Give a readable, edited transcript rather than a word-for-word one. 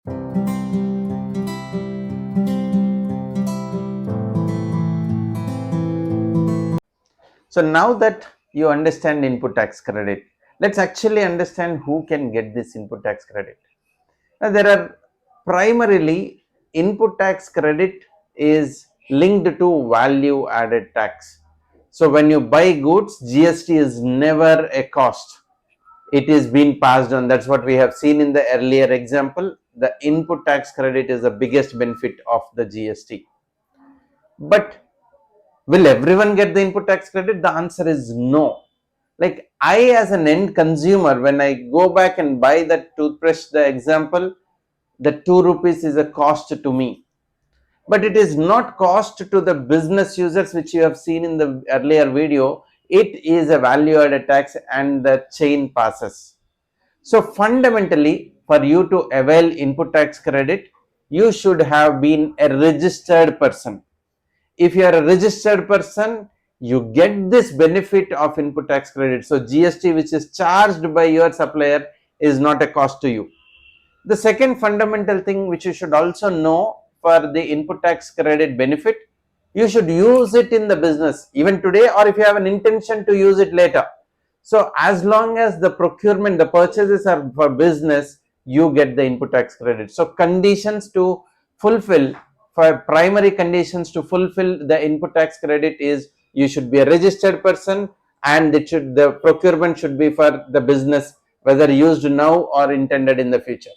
So now that you understand input tax credit, let's actually understand who can get this input tax credit. Now, there are primarily input tax credit is linked to value added tax. So when you buy goods, GST is never a cost. It is being passed on. That's what we have seen in the earlier example. The input tax credit is the biggest benefit of the GST. But will everyone get the input tax credit? The answer is no. Like I, as an end consumer, when I go back and buy that toothbrush, the example, the 2 rupees is a cost to me. But it is not cost to the business users, which you have seen in the earlier video. It is a value added tax and the chain passes. So fundamentally, for you to avail input tax credit, you should have been a registered person. If you are a registered person, you get this benefit of input tax credit. So GST, which is charged by your supplier, is not a cost to you. The second fundamental thing which you should also know for the input tax credit benefit, you should use it in the business even today, or if you have an intention to use it later. So as long as the procurement, the purchases are for business, you get the input tax credit. So conditions to fulfill, for primary conditions to fulfill the input tax credit is you should be a registered person, and the procurement should be for the business, whether used now or intended in the future.